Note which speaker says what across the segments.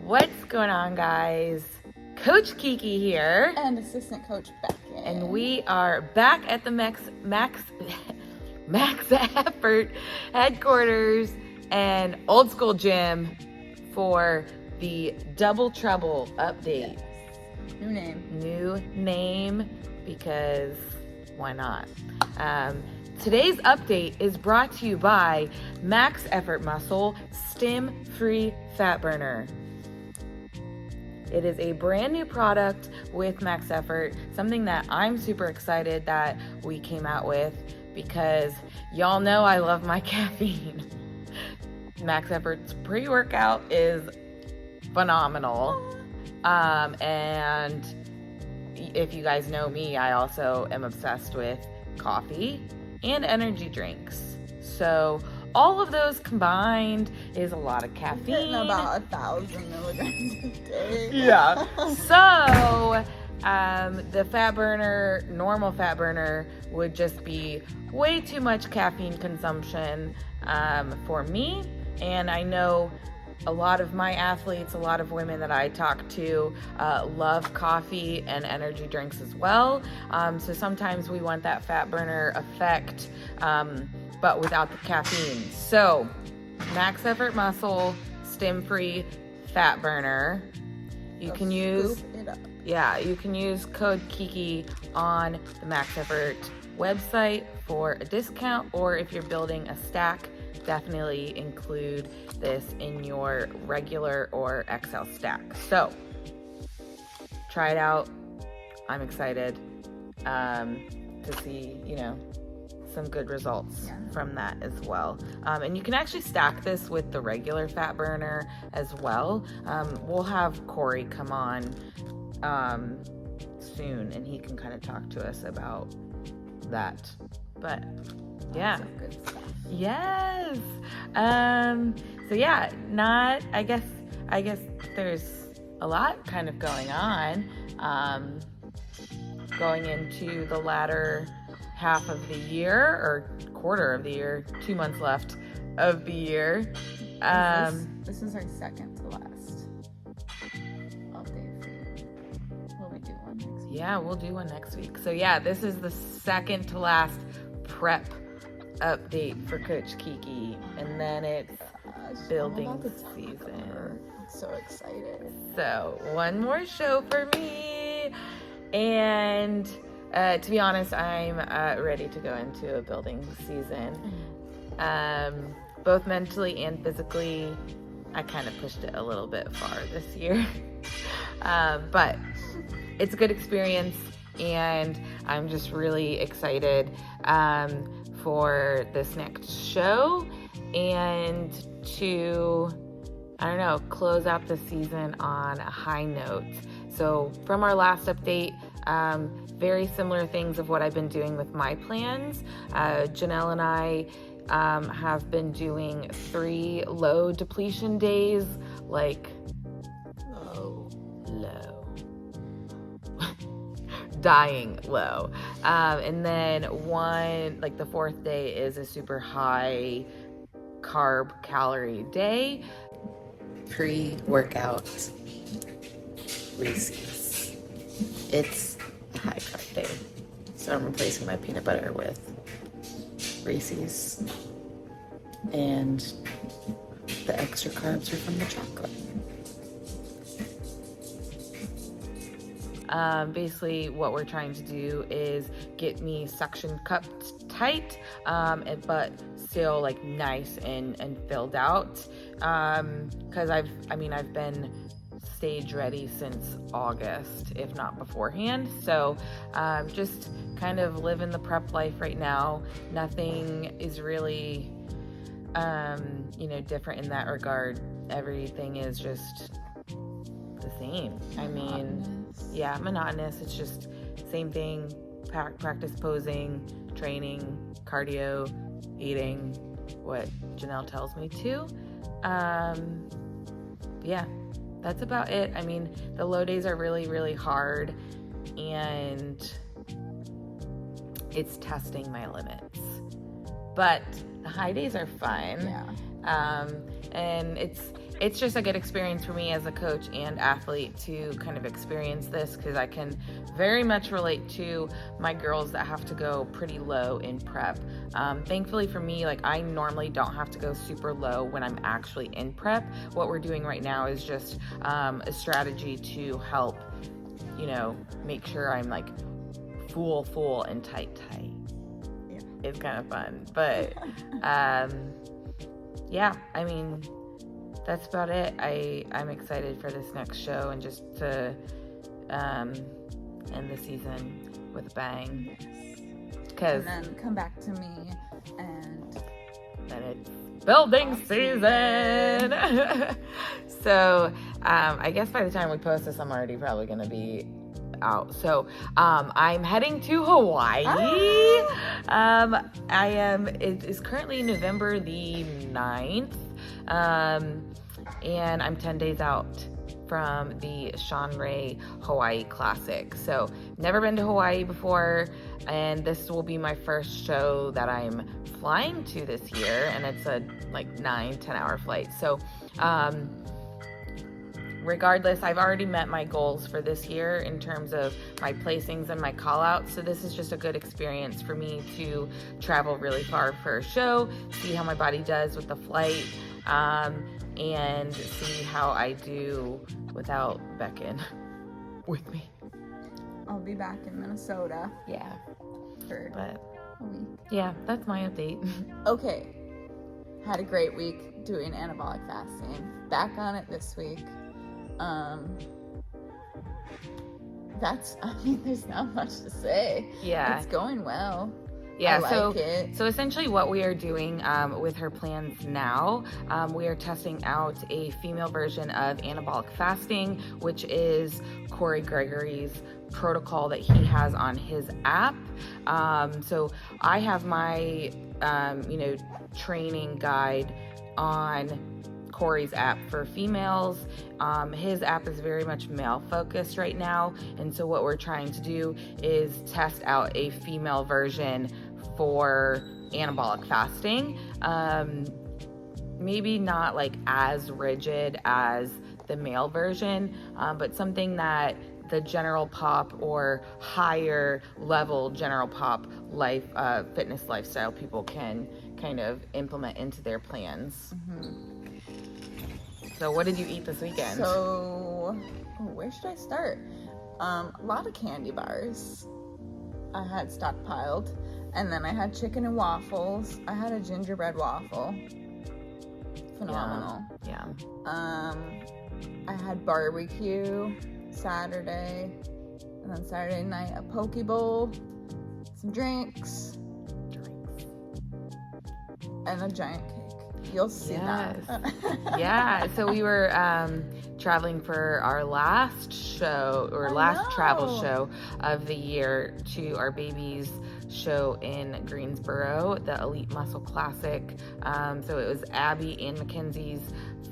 Speaker 1: What's going on, guys? Coach Kiki here.
Speaker 2: And assistant coach Beckyn.
Speaker 1: And we are back at the Max Effort headquarters and old school gym for the Double Trouble update.
Speaker 2: Yes.
Speaker 1: New name because why not? Today's update is brought to you by Max Effort Muscle Stim-Free Fat Burner. It is a brand new product with Max Effort, something that I'm super excited that we came out with because y'all know I love my caffeine. Max Effort's pre-workout is phenomenal. And if you guys know me, I also am obsessed with coffee and energy drinks. So all of those combined is a lot of caffeine.
Speaker 2: Getting about 1,000 milligrams a day.
Speaker 1: Yeah. So the fat burner, normal fat burner, would just be way too much caffeine consumption for me. And I know a lot of my athletes, a lot of women that I talk to love coffee and energy drinks as well. So sometimes we want that fat burner effect, but without the caffeine. So Max Effort Muscle Stim-Free Fat Burner. You can use code Kiki on the Max Effort website for a discount, or if you're building a stack, definitely include this in your regular or XL stack. So try it out. I'm excited to see, some good results from that as well. And you can actually stack this with the regular fat burner as well. We'll have Corey come on soon and he can kind of talk to us about that. But yeah.
Speaker 2: Good stuff.
Speaker 1: Yes. So yeah, I guess there's a lot kind of going on, going into the latter half of the year or quarter of the year, 2 months left of the year.
Speaker 2: This is our second to last update for you. Will we do one next week?
Speaker 1: Yeah, we'll do one next week. So yeah, this is the second to last prep update for Coach Kiki, and then it's building season.
Speaker 2: So excited.
Speaker 1: So one more show for me, and to be honest, I'm ready to go into a building season, both mentally and physically. I kind of pushed it a little bit far this year, but it's a good experience, and I'm just really excited for this next show and to, close out the season on a high note. So from our last update, very similar things of what I've been doing with my plans. Janelle and I have been doing 3 low depletion days, like low, dying low. And then one, like the 4th day, is a super high carb calorie day. Pre-workout Reese's. It's a high carb day. So I'm replacing my peanut butter with Reese's. And the extra carbs are from the chocolate. Basically what we're trying to do is get me suction cupped tight, but still like nice and filled out. Cause I've been stage ready since August, if not beforehand. So, just kind of living the prep life right now. Nothing is really, different in that regard. Everything is just the same. Monotonous. It's just same thing. Practice posing, training, cardio, eating what Janelle tells me to. That's about it. The low days are really, really hard, and it's testing my limits. But the high days are fun.
Speaker 2: Yeah.
Speaker 1: And it's just a good experience for me as a coach and athlete to kind of experience this, because I can very much relate to my girls that have to go pretty low in prep. Thankfully for me, like, I normally don't have to go super low when I'm actually in prep. What we're doing right now is just a strategy to help, you know, make sure I'm like full and tight.
Speaker 2: Yeah.
Speaker 1: It's kind of fun, but yeah, I mean, that's about it. I'm excited for this next show and just to end the season with a bang.
Speaker 2: And then come back to me and
Speaker 1: then it's building season. So I guess by the time we post this, I'm already probably going to be out. So I'm heading to Hawaii. It is currently November the 9th. And I'm 10 days out from the Sean Ray Hawaii Classic. So never been to Hawaii before, and this will be my first show that I'm flying to this year, and it's a like 9-10 hour flight. So regardless, I've already met my goals for this year in terms of my placings and my call outs. So this is just a good experience for me to travel really far for a show, see how my body does with the flight, and see how I do without Beckyn with me.
Speaker 2: I'll be back in Minnesota.
Speaker 1: Yeah.
Speaker 2: For a week.
Speaker 1: Yeah, that's my update.
Speaker 2: Okay. Had a great week doing anabolic fasting. Back on it this week. There's not much to say.
Speaker 1: Yeah.
Speaker 2: It's going well.
Speaker 1: Yeah,
Speaker 2: I like it.
Speaker 1: So essentially what we are doing with her plans now, we are testing out a female version of anabolic fasting, which is Corey Gregory's protocol that he has on his app. So I have my, training guide on Corey's app for females. His app is very much male focused right now, and so what we're trying to do is test out a female version for anabolic fasting. Maybe not like as rigid as the male version, but something that the general pop or higher level general pop fitness lifestyle people can kind of implement into their plans.
Speaker 2: Mm-hmm.
Speaker 1: So what did you eat this weekend?
Speaker 2: So, where should I start? A lot of candy bars I had stockpiled. And then I had chicken and waffles. I had a gingerbread waffle. Phenomenal.
Speaker 1: Yeah.
Speaker 2: I had barbecue Saturday. And then Saturday night, a poke bowl, some drinks, and a giant cake. You'll see that.
Speaker 1: Yeah, so we were traveling for our last show, or last travel show of the year, to our baby's show in Greensboro, the Elite Muscle Classic. So it was Abby and Mackenzie's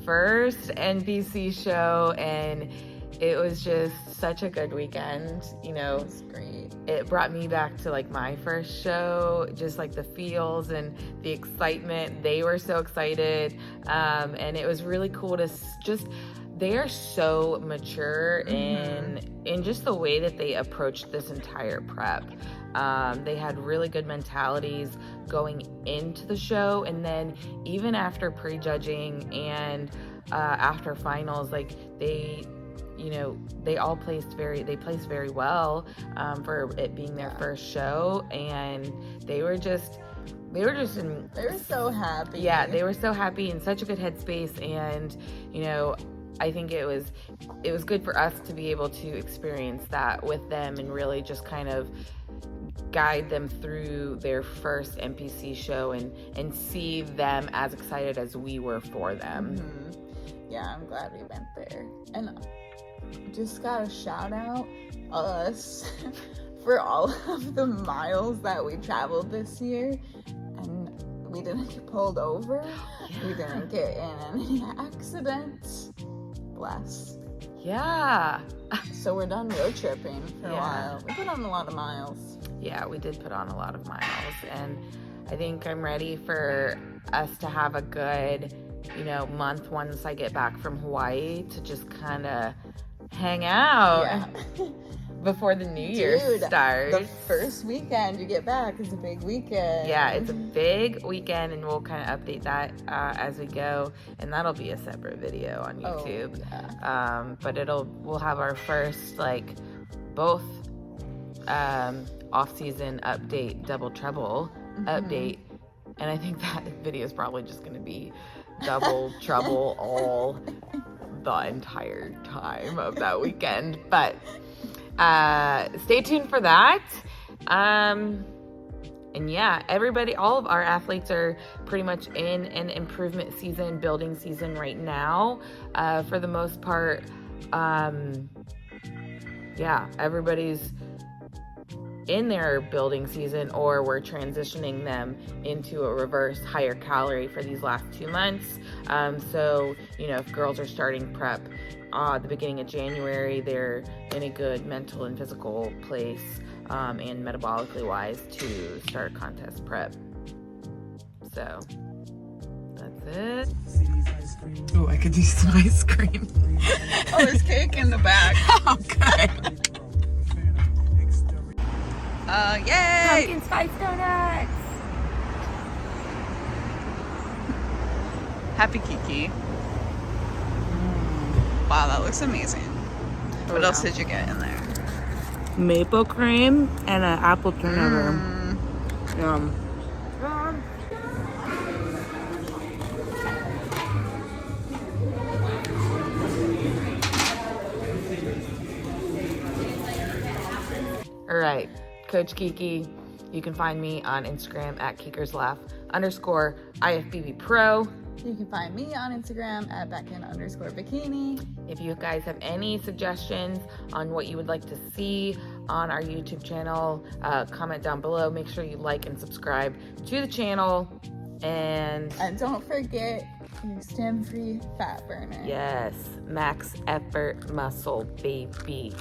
Speaker 1: first NPC show, and it was just such a good weekend. You know,
Speaker 2: it was great.
Speaker 1: It brought me back to like my first show, just like the feels and the excitement. They were so excited, and it was really cool to just, they are so mature in just the way that they approached this entire prep. They had really good mentalities going into the show, and then even after prejudging and after finals, like they all placed very well for it being their first show, and they were
Speaker 2: so happy.
Speaker 1: Yeah, they were so happy, in such a good headspace, and I think it was good for us to be able to experience that with them and really just kind of guide them through their first NPC show and see them as excited as we were for them.
Speaker 2: Mm-hmm. Yeah, I'm glad we went there. And just gotta shout out us for all of the miles that we traveled this year, and we didn't get pulled over. Yeah. We didn't get in any accidents. Bless.
Speaker 1: Yeah.
Speaker 2: So we're done road tripping for a while. We put on a lot of miles.
Speaker 1: Yeah, we did put on a lot of miles, and I think I'm ready for us to have a good, month once I get back from Hawaii to just kind of hang out.
Speaker 2: Yeah.
Speaker 1: Before the New Year starts.
Speaker 2: The first weekend you get back is a big weekend.
Speaker 1: Yeah, it's a big weekend, and we'll kind of update that as we go, and that'll be a separate video on YouTube.
Speaker 2: Oh, yeah.
Speaker 1: But we'll have our first both off-season update, double trouble update, and I think that video is probably just going to be double trouble all the entire time of that weekend, but. Stay tuned for that. And yeah, all of our athletes are pretty much in an improvement season, building season right now. For the most part, everybody's in their building season, or we're transitioning them into a reverse higher calorie for these last 2 months. So, if girls are starting prep at the beginning of January, they're in a good mental and physical place, and metabolically wise to start contest prep. So that's it. Oh, I could use some ice cream.
Speaker 2: Oh, there's cake in the back.
Speaker 1: Okay.
Speaker 2: Yay!
Speaker 1: Pumpkin spice donuts.
Speaker 2: Happy Kiki. Wow, that looks amazing. What else did you get in there?
Speaker 1: Maple cream and an apple turnover. Yum. All right, Coach Kiki. You can find me on Instagram at KikersLaugh_IFBB Pro.
Speaker 2: You can find me on Instagram at Beckyn_Bikini.
Speaker 1: If you guys have any suggestions on what you would like to see on our YouTube channel, comment down below. Make sure you like and subscribe to the channel. And
Speaker 2: don't forget your stem-free fat burner.
Speaker 1: Yes, max effort muscle, baby.